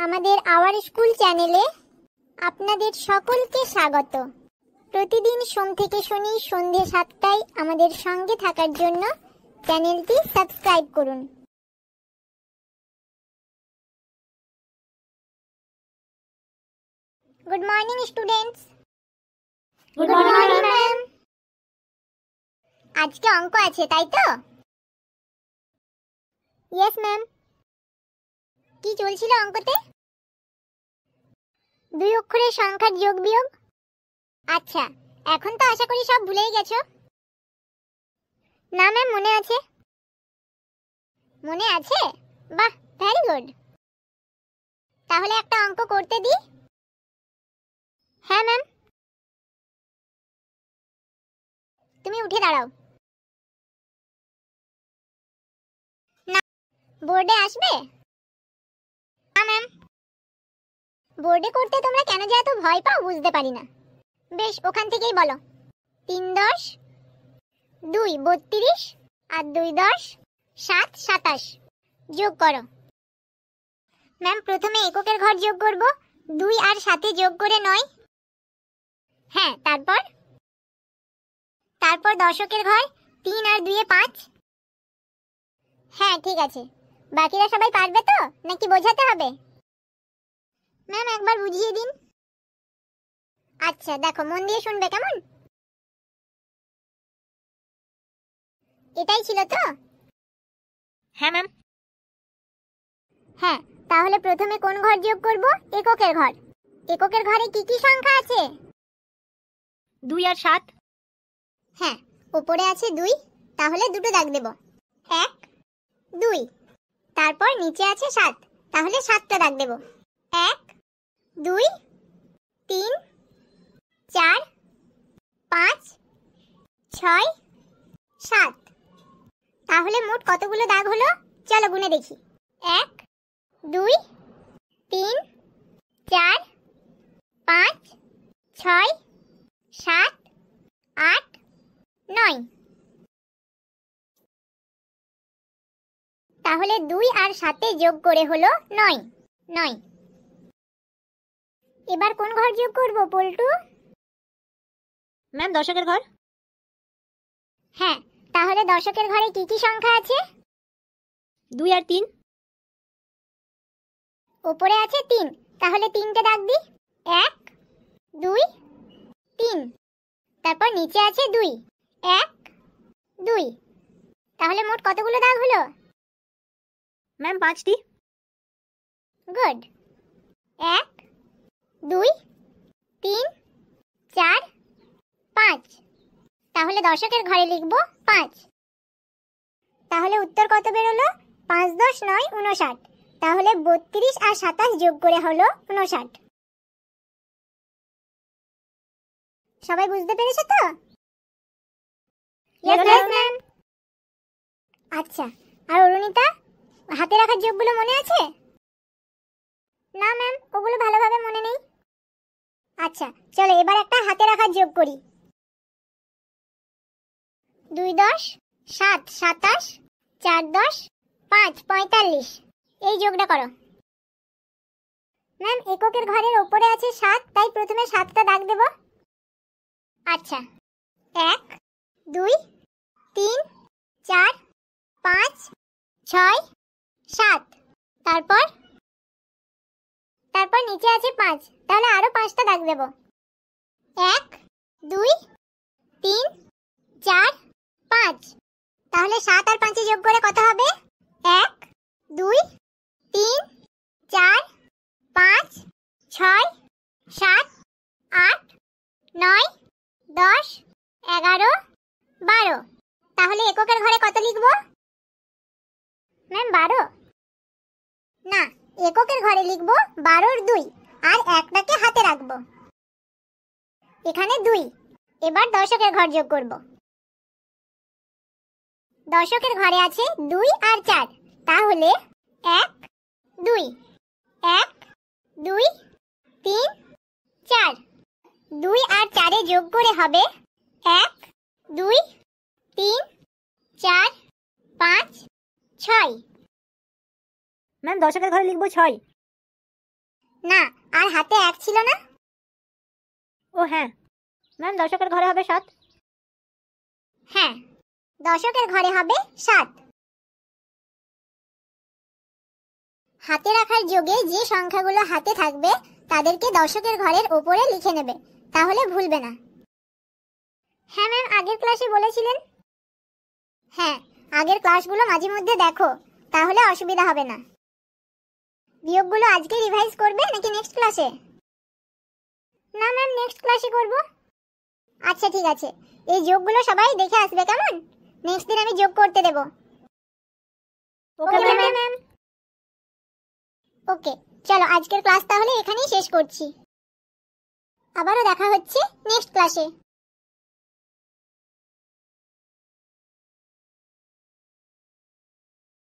আমাদের our school চ্যানেলে আপনাদের সকলকে স্বাগত। প্রতিদিন সোম থেকে শনি সন্ধ্যে 7টায় আমাদের সঙ্গে থাকার জন্য চ্যানেলটি সাবস্ক্রাইব করুন। Good morning students. Good morning ma'am. আজকে অঙ্ক আছে তাই তো? Yes ma'am. কি চলছিল অঙ্কতে? 2 অক্ষরের সংখ্যার যোগ বিয়োগ। আচ্ছা, এখন তো আশা করি সব ভুলেই গেছো। না ম্যাম, মনে আছে। মনে আছে? বাহ, ভেরি গুড। তাহলে একটা অঙ্ক করতে দিই? হ্যাঁ ম্যাম। তুমি উঠে দাঁড়াও। না, বোর্ডে আসবে? না ম্যাম। বোর্ডে করতে তোমরা কেন যে এত ভয় পাও বুঝতে পারি না। বেশ, ওখান থেকেই বলো। 3 10, 2 32 আর 2 10, 7 27। যোগ করো। ম্যাম, প্রথমে এককের ঘর যোগ করব। 2 আর 7 যোগ করে 9। হ্যাঁ, তারপর দশকের ঘর 3 আর 2 5। হ্যাঁ, ঠিক আছে। বাকিরা সবাই পারবে তো নাকি বোঝাতে হবে? ম্যাম, একবার বুঝিয়ে দিন। আচ্ছা, দেখো, মন দিয়ে শুনবে কেমন? এটাই ছিল তো? হ্যাঁ ম্যাম। হ্যাঁ, তাহলে প্রথমে কোন ঘর যোগ করব? এককের ঘর। এককের ঘরে কি কি সংখ্যা আছে? 2 আর 7। হ্যাঁ, উপরে আছে 2, তাহলে দুটো দাগ দেব। 1 2। তারপর নিচে আছে 7, তাহলে 7টা দাগ দেব। 1 2 3 4 5 6 7। তাহলে মোট কতগুলো দাগ হলো চলো গুনে দেখি। 1 2 3 4 5 6 7 8 9। তাহলে 2 আর 7 যোগ করে হলো 9। এবার কোন ঘর যোগ করব পল্টু? ম্যাম, দশকের ঘর। হ্যাঁ, তাহলে দশকের ঘরে কি কি সংখ্যা আছে? 2 আর 3। উপরে আছে 3, তাহলে 3টে দাগ দিই। 1 2 3। তারপর নিচে আছে 2 1 2। তাহলে মোট কতগুলো দাগ হলো? ম্যাম, 5টি। গুড। 1 2 3 4 5। তাহলে দশকের ঘরে লিখব 5। তাহলে উত্তর কত বেরোলো? 5 10 9 59। তাহলে 32 আর 27 যোগ করে হলো 59। সবাই বুঝতে পেরেছো তো? Yes, ma'am. আচ্ছা, আর অরুণিতা, হাতে রাখার যোগগুলো মনে আছে? না ম্যাম, ওগুলো ভালোভাবে মনে নেই। আচ্ছা, চলো এবার একটা হাতে রাখার যোগ করি। 2 10 7 27 4 10 5 45। এই যোগটা করো। ম্যাম, এককের ঘরের উপরে আছে 7, তাই প্রথমে 7টা দাগ দেব। আচ্ছা, 1 2 3 4 5 6 7। তারপর নিচে আছে 5, তাহলে আরো 5টা দাগ দেব। 1 2 3 4 5। তাহলে 7 আর 5 যোগ করে কত হবে? 1 2 3 4 5 6 7 8 9 10 11 12। তাহলে এককের ঘরে কত লিখব? ম্যাম, 12। না, এককের ঘরে লিখব 12 এর 2 আর একটাকে হাতে রাখবো। এখানে 2। এবার দশকের ঘর যোগ করব। দশকের ঘরে আছে 2 আর 4, তাহলে 1 2 1 2 3 4। 2 আর 4 যোগ করে হবে 1 2 3 4 5 6। ম্যাম, দশকের ঘরে লিখবো 6। না, আর হাতে 1 ছিল না? ও হ্যাঁ ম্যাম, দশকের ঘরে হবে 7। হ্যাঁ, দশকের ঘরে হবে 7। হাতে রাখার যোগে যে সংখ্যাগুলো হাতে থাকবে তাদেরকে দশকের ঘরের ওপরে লিখে নেবে, তাহলে ভুলবে না। হ্যাঁ ম্যাম, আগের ক্লাসে বলেছিলেন। হ্যাঁ, আগের ক্লাসগুলো মাঝে মধ্যে দেখো, তাহলে অসুবিধা হবে না। বিয়োগগুলো আজকে রিভাইজ করবে নাকি নেক্সট ক্লাসে? না ম্যাম, নেক্সট ক্লাসে করব। আচ্ছা ঠিক আছে, এই যোগগুলো সবাই দেখে আসবে, কেমন? নেক্সট দিন আমি যোগ করতে দেব। Okay ma'am. ওকে, চলো আজকের ক্লাস তাহলে এখানেই শেষ করছি। আবারও দেখা হচ্ছে নেক্সট ক্লাসে।